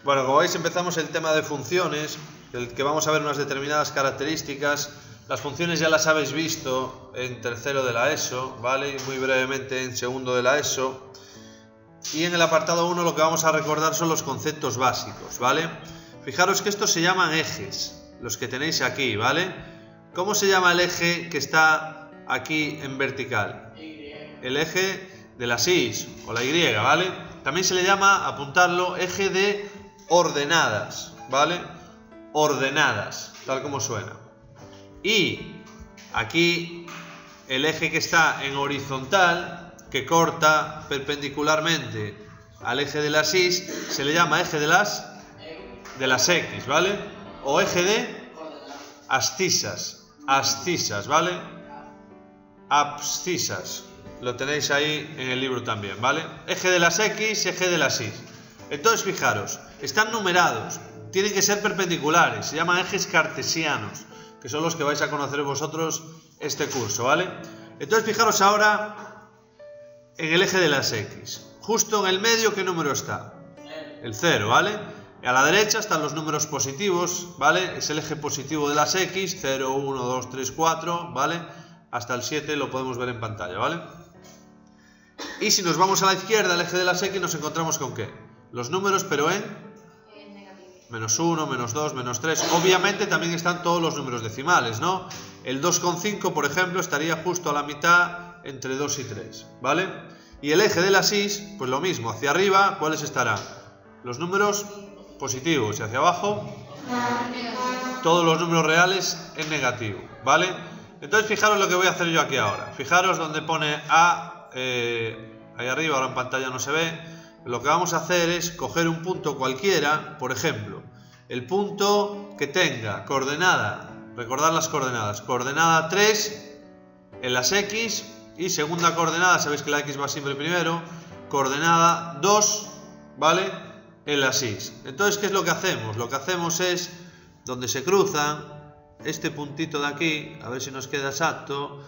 Bueno, como veis empezamos el tema de funciones, el que vamos a ver unas determinadas características. Las funciones ya las habéis visto en tercero de la ESO, ¿vale? Muy brevemente en segundo de la ESO. Y en el apartado 1 lo que vamos a recordar son los conceptos básicos, ¿vale? Fijaros que estos se llaman ejes, los que tenéis aquí, ¿vale? ¿Cómo se llama el eje que está aquí en vertical? El eje de las Y o la Y, ¿vale? También se le llama, apuntarlo, eje de ordenadas, ¿vale? Ordenadas, tal como suena. Y aquí el eje que está en horizontal, que corta perpendicularmente al eje de las Y, se le llama eje de las X, ¿vale? O eje de abscisas, ¿vale? Abscisas. Lo tenéis ahí en el libro también, ¿vale? Eje de las X, eje de las Y. Entonces, fijaros, están numerados, tienen que ser perpendiculares, se llaman ejes cartesianos, que son los que vais a conocer vosotros este curso, ¿vale? Entonces, fijaros ahora en el eje de las X. Justo en el medio, ¿qué número está? El 0, ¿vale? Y a la derecha están los números positivos, ¿vale? Es el eje positivo de las X, 0, 1, 2, 3, 4, ¿vale? Hasta el 7 lo podemos ver en pantalla, ¿vale? Y si nos vamos a la izquierda, el eje de las X, nos encontramos con ¿qué? Los números, pero en menos 1, menos 2, menos 3. Obviamente también están todos los números decimales, ¿no? El 2,5, por ejemplo, estaría justo a la mitad entre 2 y 3, ¿vale? Y el eje de las Y, pues lo mismo, hacia arriba, ¿cuáles estarán? Los números positivos y hacia abajo, todos los números reales en negativo, ¿vale? Entonces fijaros lo que voy a hacer yo aquí ahora. Fijaros donde pone A, ahí arriba, ahora en pantalla no se ve. Lo que vamos a hacer es coger un punto cualquiera, por ejemplo, el punto que tenga coordenada, recordad las coordenadas, coordenada 3 en las X y segunda coordenada, sabéis que la X va siempre primero, coordenada 2, ¿vale? En las Y. Entonces, ¿qué es lo que hacemos? Lo que hacemos es, donde se cruzan, este puntito de aquí, a ver si nos queda exacto,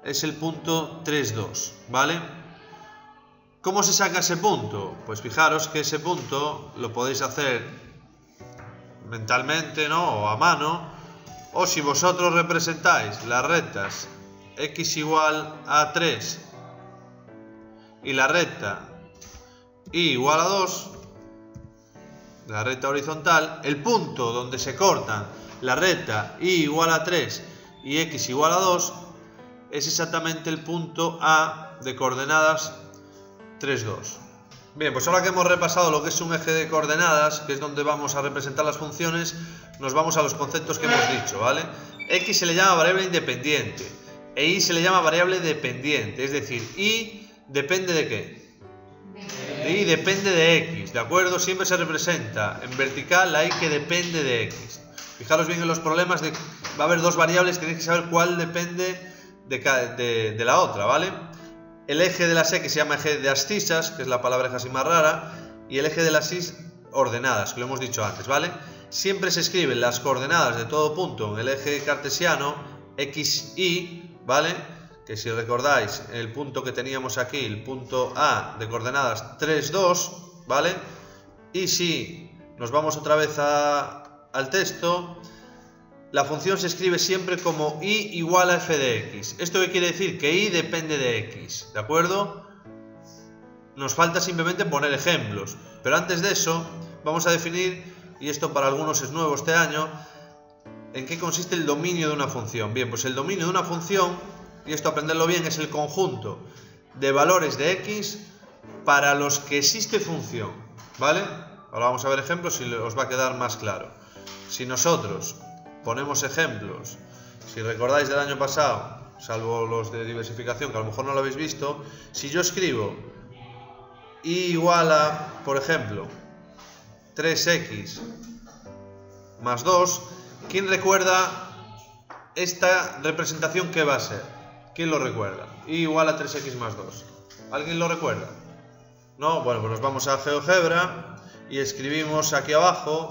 es el punto 3, 2, ¿vale? ¿Cómo se saca ese punto? Pues fijaros que ese punto lo podéis hacer mentalmente, ¿no? O a mano, o si vosotros representáis las rectas x igual a 3 y la recta y igual a 2, la recta horizontal, el punto donde se cortan la recta y igual a 3 y x igual a 2 es exactamente el punto A de coordenadas 3, 2. Bien, pues ahora que hemos repasado lo que es un eje de coordenadas, que es donde vamos a representar las funciones, nos vamos a los conceptos que hemos dicho, ¿vale? X se le llama variable independiente e Y se le llama variable dependiente, es decir, Y depende de ¿qué? Y depende de X, ¿de acuerdo? Siempre se representa en vertical la Y que depende de X. Fijaros bien en los problemas de va a haber dos variables, tenéis que saber cuál depende de la otra, ¿vale? El eje de las X se llama eje de abscisas, que es la palabra así más rara, y el eje de las Y ordenadas, que lo hemos dicho antes, ¿vale? Siempre se escriben las coordenadas de todo punto en el eje cartesiano, x, y, ¿vale? Que si recordáis el punto que teníamos aquí, el punto A de coordenadas 3, 2, ¿vale? Y si nos vamos otra vez al texto, la función se escribe siempre como y igual a f de x. ¿Esto qué quiere decir? Que y depende de x, ¿de acuerdo? Nos falta simplemente poner ejemplos. Pero antes de eso, vamos a definir, y esto para algunos es nuevo este año, en qué consiste el dominio de una función. Bien, pues el dominio de una función, y esto aprenderlo bien, es el conjunto de valores de x para los que existe función, ¿vale? Ahora vamos a ver ejemplos y os va a quedar más claro. Si nosotros ponemos ejemplos, si recordáis del año pasado, salvo los de diversificación, que a lo mejor no lo habéis visto, si yo escribo y igual a, por ejemplo, 3x más 2, ¿quién recuerda esta representación qué va a ser? ¿Quién lo recuerda? Y igual a 3x más 2. ¿Alguien lo recuerda? ¿No? Bueno, pues nos vamos a GeoGebra y escribimos aquí abajo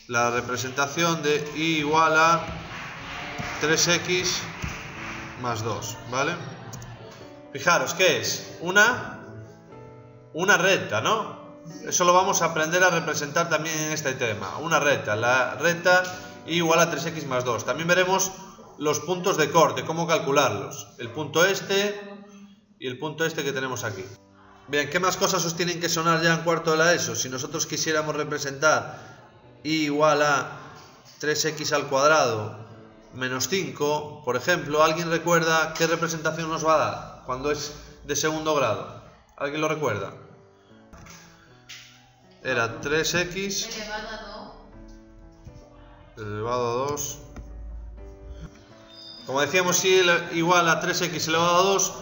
la representación de y igual a 3x más 2, ¿vale? Fijaros, ¿qué es? Una recta, ¿no? Eso lo vamos a aprender a representar también en este tema. Una recta, la recta y igual a 3x más 2. También veremos los puntos de corte, cómo calcularlos. El punto este y el punto este que tenemos aquí. Bien, ¿qué más cosas os tienen que sonar ya en cuarto de la ESO? Si nosotros quisiéramos representar y igual a 3x al cuadrado menos 5, por ejemplo, ¿alguien recuerda qué representación nos va a dar cuando es de segundo grado? ¿Alguien lo recuerda? Era 3x elevado a 2. Como decíamos, si igual a 3x elevado a 2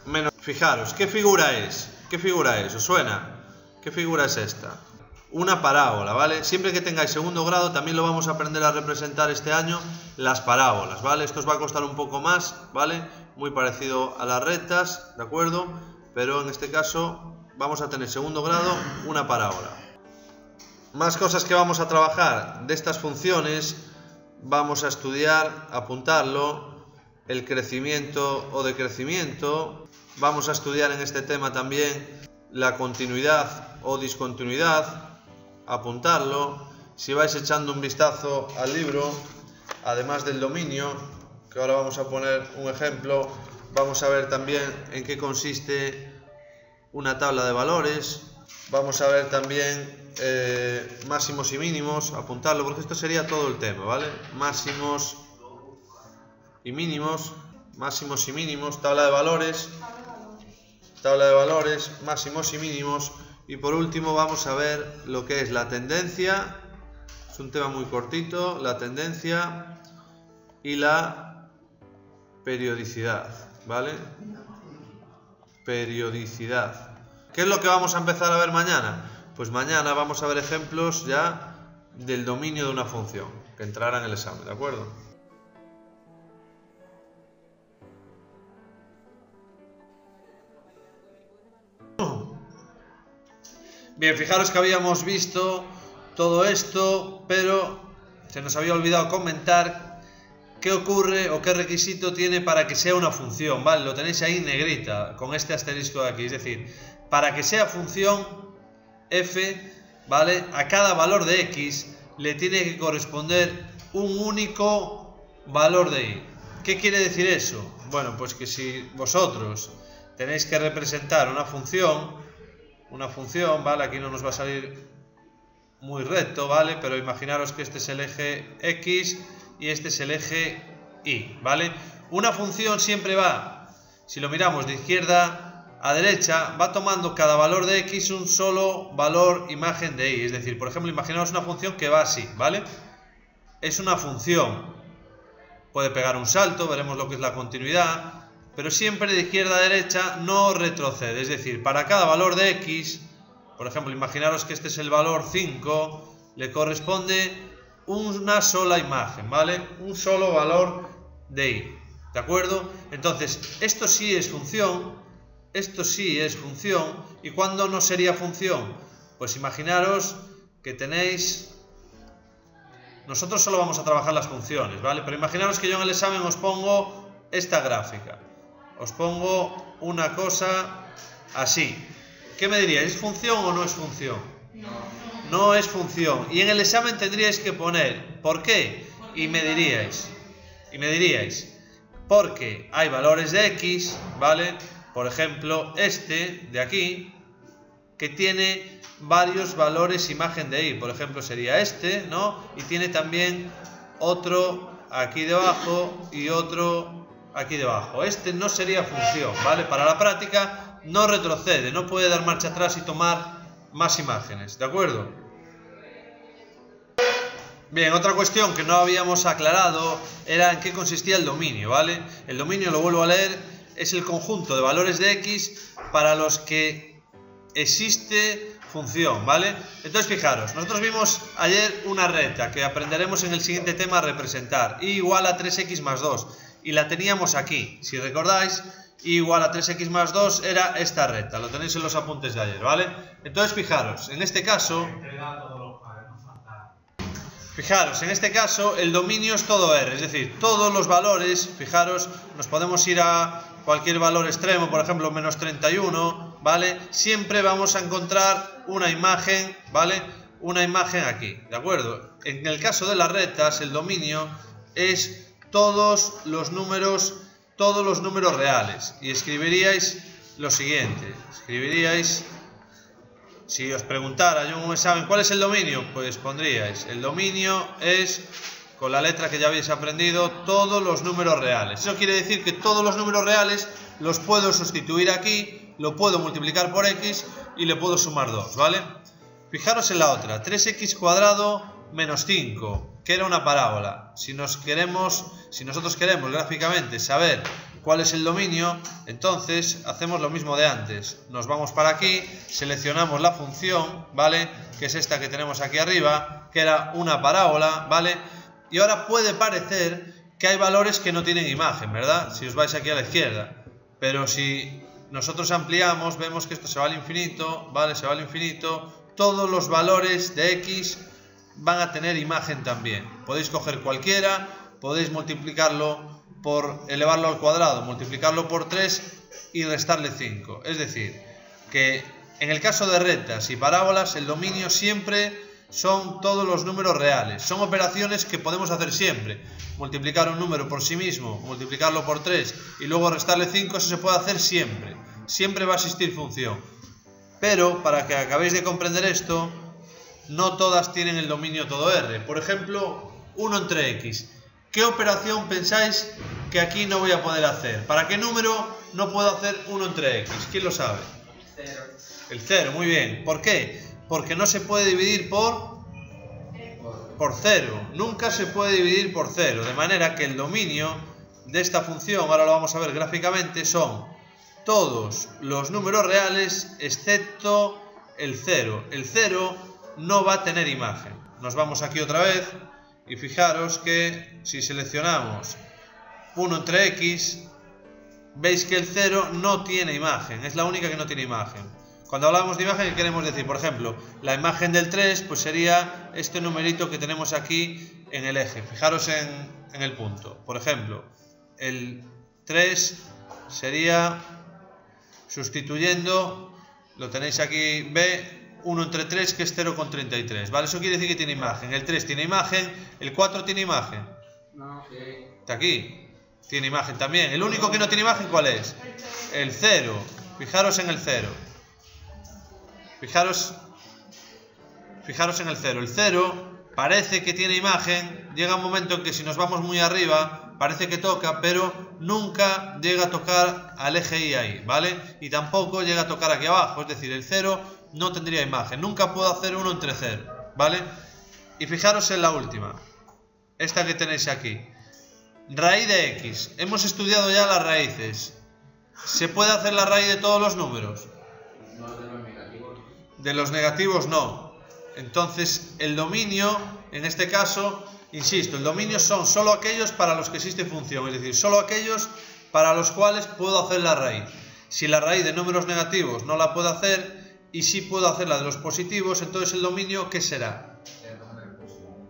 menos... Fijaros, ¿qué figura es? ¿Qué figura es? ¿Os suena? ¿Qué figura es esta? Una parábola, ¿vale? Siempre que tengáis segundo grado también lo vamos a aprender a representar este año, las parábolas, ¿vale? Esto os va a costar un poco más, ¿vale? Muy parecido a las rectas, ¿de acuerdo? Pero en este caso vamos a tener segundo grado, una parábola. Más cosas que vamos a trabajar de estas funciones, vamos a estudiar, apuntarlo, el crecimiento o decrecimiento. Vamos a estudiar en este tema también la continuidad o discontinuidad, apuntarlo. Si vais echando un vistazo al libro, además del dominio, que ahora vamos a poner un ejemplo, vamos a ver también en qué consiste una tabla de valores. Vamos a ver también máximos y mínimos, apuntarlo, porque esto sería todo el tema, ¿vale? Máximos y mínimos, tabla de valores, máximos y mínimos. Y por último vamos a ver lo que es la tendencia, es un tema muy cortito, la tendencia y la periodicidad, ¿vale? Periodicidad. ¿Qué es lo que vamos a empezar a ver mañana? Pues mañana vamos a ver ejemplos ya del dominio de una función, que entrará en el examen, ¿de acuerdo? Bien, fijaros que habíamos visto todo esto, pero se nos había olvidado comentar qué ocurre o qué requisito tiene para que sea una función, ¿vale? Lo tenéis ahí en negrita, con este asterisco de aquí, es decir, para que sea función f, ¿vale? A cada valor de x le tiene que corresponder un único valor de y. ¿Qué quiere decir eso? Bueno, pues que si vosotros tenéis que representar una función, ¿vale? Aquí no nos va a salir muy recto, ¿vale? Pero imaginaros que este es el eje X y este es el eje Y, ¿vale? Una función siempre va, si lo miramos de izquierda a derecha, va tomando cada valor de X un solo valor imagen de Y. Es decir, por ejemplo, imaginaos una función que va así, ¿vale? Es una función, puede pegar un salto, veremos lo que es la continuidad, pero siempre de izquierda a derecha no retrocede, es decir, para cada valor de X, por ejemplo, imaginaros que este es el valor 5, le corresponde una sola imagen, ¿vale? Un solo valor de Y, ¿de acuerdo? Entonces, esto sí es función, ¿y cuándo no sería función? Pues imaginaros que tenéis... Nosotros solo vamos a trabajar las funciones, ¿vale? Pero imaginaros que yo en el examen os pongo esta gráfica. Os pongo una cosa así. ¿Qué me diríais? ¿Es función o no es función? No es función. Y en el examen tendríais que poner ¿por qué? Y me diríais, porque hay valores de X, ¿vale? Por ejemplo, este de aquí, que tiene varios valores imagen de Y. Por ejemplo, sería este, ¿no? Y tiene también otro aquí debajo y otro aquí debajo. Este no sería función, ¿vale? Para la práctica no retrocede, no puede dar marcha atrás y tomar más imágenes, ¿de acuerdo? Bien, otra cuestión que no habíamos aclarado era en qué consistía el dominio, ¿vale? El dominio, lo vuelvo a leer, es el conjunto de valores de X para los que existe función, ¿vale? Entonces fijaros, nosotros vimos ayer una recta que aprenderemos en el siguiente tema a representar, y igual a 3x más 2, y la teníamos aquí, si recordáis, y igual a 3x más 2 era esta recta, lo tenéis en los apuntes de ayer, ¿vale? Entonces fijaros, en este caso el dominio es todo R, es decir, todos los valores, fijaros, nos podemos ir a cualquier valor extremo, por ejemplo menos 31, ¿vale? Siempre vamos a encontrar una imagen, ¿vale? Una imagen aquí, ¿de acuerdo? En el caso de las rectas, el dominio es todos los números reales. Y escribiríais lo siguiente, escribiríais, si os preguntara yo en un examen, ¿cuál es el dominio? Pues pondríais, el dominio es, con la letra que ya habéis aprendido, todos los números reales. Eso quiere decir que todos los números reales los puedo sustituir aquí, lo puedo multiplicar por x y le puedo sumar 2, ¿vale? Fijaros en la otra, 3x cuadrado menos 5, que era una parábola. Si nosotros queremos gráficamente saber cuál es el dominio, entonces hacemos lo mismo de antes. Nos vamos para aquí, seleccionamos la función, ¿vale? Que es esta que tenemos aquí arriba, que era una parábola, ¿vale? Y ahora puede parecer que hay valores que no tienen imagen, ¿verdad? Si os vais aquí a la izquierda. Pero si nosotros ampliamos, vemos que esto se va al infinito, ¿vale? Se va al infinito. Todos los valores de x van a tener imagen también. Podéis coger cualquiera, podéis multiplicarlo por elevarlo al cuadrado, multiplicarlo por 3 y restarle 5. Es decir, que en el caso de rectas y parábolas, el dominio siempre son todos los números reales. Son operaciones que podemos hacer siempre. Multiplicar un número por sí mismo, multiplicarlo por 3 y luego restarle 5, eso se puede hacer siempre. Siempre va a existir función. Pero, para que acabéis de comprender esto, no todas tienen el dominio todo R. Por ejemplo, 1 entre x. ¿Qué operación pensáis que aquí no voy a poder hacer? ¿Para qué número no puedo hacer 1 entre x? ¿Quién lo sabe? El 0, muy bien. ¿Por qué? Porque no se puede dividir por 0. Nunca se puede dividir por 0. De manera que el dominio de esta función, ahora lo vamos a ver gráficamente, son todos los números reales excepto el 0. El 0 no va a tener imagen. Nos vamos aquí otra vez y fijaros que si seleccionamos 1 entre x, veis que el 0 no tiene imagen. Es la única que no tiene imagen. Cuando hablamos de imagen, ¿qué queremos decir? Por ejemplo, la imagen del 3 pues sería este numerito que tenemos aquí en el eje. Fijaros en el punto. Por ejemplo, el 3 sería, sustituyendo, lo tenéis aquí, b, 1 entre 3, que es 0,33, ¿vale? Eso quiere decir que tiene imagen. El 3 tiene imagen, el 4 tiene imagen. No, sí. Está aquí. Tiene imagen también. El único que no tiene imagen, ¿cuál es? El 0. Fijaros en el 0. Fijaros en el 0. El 0 parece que tiene imagen. Llega un momento en que si nos vamos muy arriba, parece que toca, pero nunca llega a tocar al eje Y ahí, ¿vale? Y tampoco llega a tocar aquí abajo. Es decir, el 0 no tendría imagen. Nunca puedo hacer 1 entre 0, ¿vale? Y fijaros en la última. Esta que tenéis aquí. Raíz de x. Hemos estudiado ya las raíces. ¿Se puede hacer la raíz de todos los números? No, de los negativos. De los negativos no. Entonces el dominio, en este caso, insisto, el dominio son solo aquellos para los que existe función, es decir, solo aquellos para los cuales puedo hacer la raíz. Si la raíz de números negativos no la puedo hacer y sí puedo hacer la de los positivos, entonces el dominio, ¿qué será?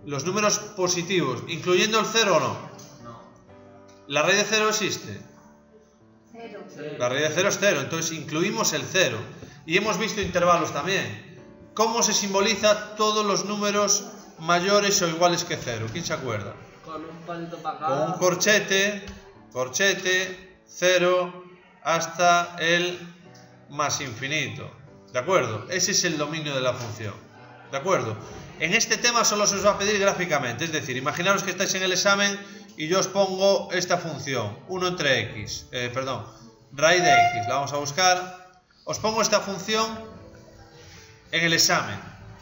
Los números positivos, incluyendo el 0 o no. No. ¿La raíz de 0 existe? Cero. La raíz de 0 es 0, entonces incluimos el 0. Y hemos visto intervalos también. ¿Cómo se simboliza todos los números mayores o iguales que 0? ¿Quién se acuerda? Con un palito para acá. Con un corchete, 0, hasta el más infinito. ¿De acuerdo? Ese es el dominio de la función. ¿De acuerdo? En este tema solo se os va a pedir gráficamente. Es decir, imaginaros que estáis en el examen y yo os pongo esta función. 1 entre x. Raíz de x. La vamos a buscar. Os pongo esta función en el examen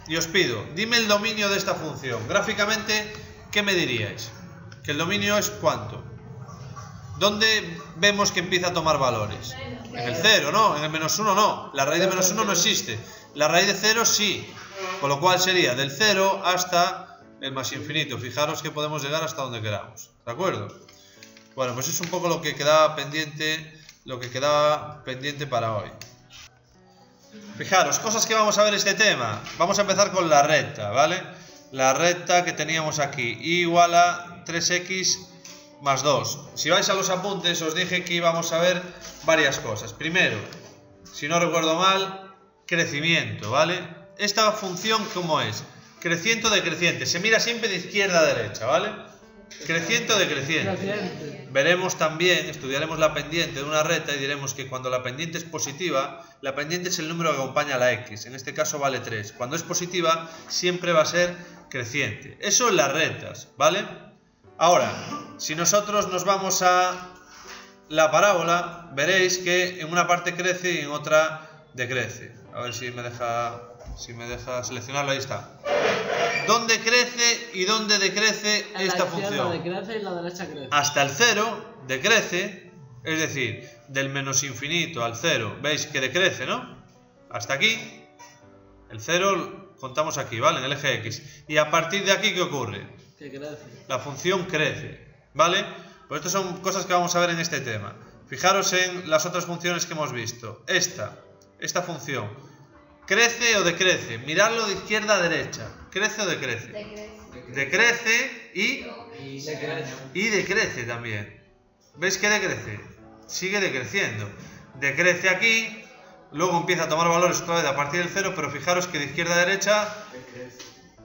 y os pido, dime el dominio de esta función. Gráficamente, ¿qué me diríais? Que el dominio es ¿cuánto? ¿Dónde vemos que empieza a tomar valores? En el 0, ¿no? En el menos 1 no. La raíz de menos 1 no existe. La raíz de 0 sí. Con lo cual sería del 0 hasta el más infinito. Fijaros que podemos llegar hasta donde queramos. ¿De acuerdo? Bueno, pues es un poco lo que quedaba pendiente para hoy. Fijaros, cosas que vamos a ver este tema. Vamos a empezar con la recta, ¿vale? La recta que teníamos aquí, y igual a 3x más 2. Si vais a los apuntes, os dije que íbamos a ver varias cosas. Primero, si no recuerdo mal, crecimiento, ¿vale? Esta función, ¿cómo es? Creciente o decreciente. Se mira siempre de izquierda a derecha, ¿vale? Creciente o decreciente. Veremos también, estudiaremos la pendiente de una recta y diremos que cuando la pendiente es positiva, la pendiente es el número que acompaña a la x. En este caso vale 3. Cuando es positiva, siempre va a ser creciente. Eso en las rectas, ¿vale? Ahora, si nosotros nos vamos a la parábola, veréis que en una parte crece y en otra decrece. A ver si me deja seleccionarlo. Ahí está. ¿Dónde crece y dónde decrece esta función? Decrece y la derecha crece. Hasta el 0 decrece, es decir, del menos infinito al 0, veis que decrece, ¿no? Hasta aquí, el 0 contamos aquí, ¿vale? En el eje X. Y a partir de aquí, ¿qué ocurre? Que crece. La función crece, ¿vale? Pues estas son cosas que vamos a ver en este tema. Fijaros en las otras funciones que hemos visto. Esta función. ¿Crece o decrece? Miradlo de izquierda a derecha. ¿Crece o decrece? Decrece y decrece también. ¿Veis que decrece? Sigue decreciendo. Decrece aquí, luego empieza a tomar valores otra vez a partir del 0, pero fijaros que de izquierda a derecha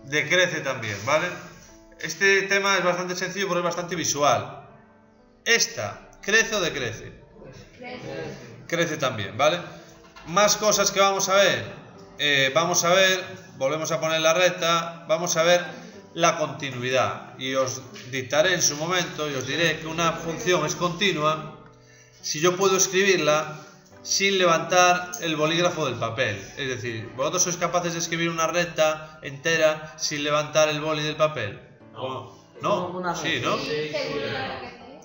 decrece también, ¿vale? Este tema es bastante sencillo porque es bastante visual. ¿Esta crece o decrece? Crece también, ¿vale? Más cosas que vamos a ver. Volvemos a poner la recta, vamos a ver la continuidad y os dictaré en su momento y os diré que una función es continua si yo puedo escribirla sin levantar el bolígrafo del papel. Es decir, ¿vosotros sois capaces de escribir una recta entera sin levantar el boli del papel? ¿No? Sí, ¿no?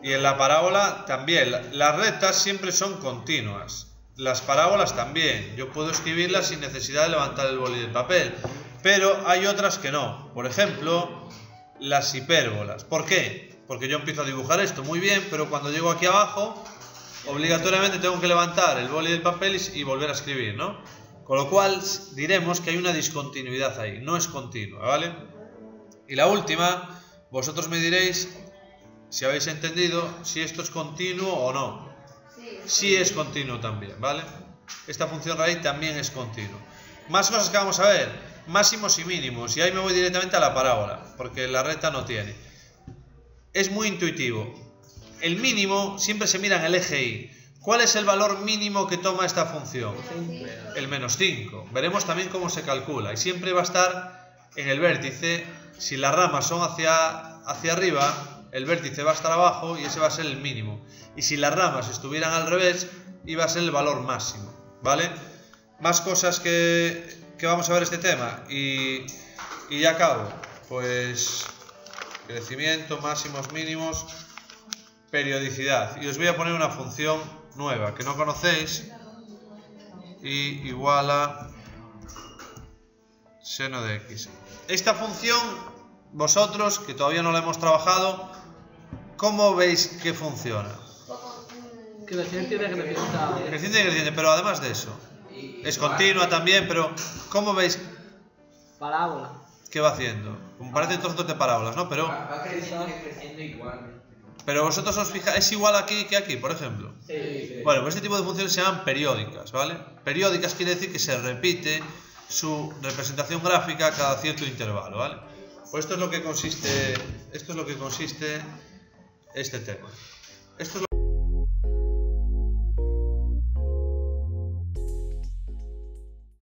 Y en la parábola también, las rectas siempre son continuas. Las parábolas también, yo puedo escribirlas sin necesidad de levantar el boli del papel, pero hay otras que no. Por ejemplo, las hipérbolas. ¿Por qué? Porque yo empiezo a dibujar esto muy bien, pero cuando llego aquí abajo, obligatoriamente tengo que levantar el boli del papel y volver a escribir, ¿no? Con lo cual diremos que hay una discontinuidad ahí, no es continua, ¿vale? Y la última, vosotros me diréis, si habéis entendido, si esto es continuo o no. Sí es continuo también, ¿vale? Esta función raíz también es continuo. Más cosas que vamos a ver, máximos y mínimos, y ahí me voy directamente a la parábola, porque la recta no tiene. Es muy intuitivo. El mínimo siempre se mira en el eje Y. ¿Cuál es el valor mínimo que toma esta función? El menos 5. Veremos también cómo se calcula, y siempre va a estar en el vértice. Si las ramas son hacia arriba, el vértice va a estar abajo y ese va a ser el mínimo. Y si las ramas estuvieran al revés, iba a ser el valor máximo, ¿vale? Más cosas que vamos a ver este tema y ya acabo. Pues crecimiento, máximos, mínimos, periodicidad. Y os voy a poner una función nueva que no conocéis. Y igual a seno de x. Esta función, vosotros, que todavía no la hemos trabajado, ¿cómo veis que funciona? Creciente y decreciente. Creciente y decreciente, pero además de eso, es continua también, pero ¿cómo veis? Parábola. ¿Qué va haciendo? Como parecen trozos de parábolas, ¿no? Pero va creciendo igual. Pero vosotros os fijáis, ¿es igual aquí que aquí, por ejemplo? Sí. Bueno, pues este tipo de funciones se llaman periódicas, ¿vale? Periódicas quiere decir que se repite su representación gráfica cada cierto intervalo, ¿vale? Pues esto es lo que consiste este tema. Esto es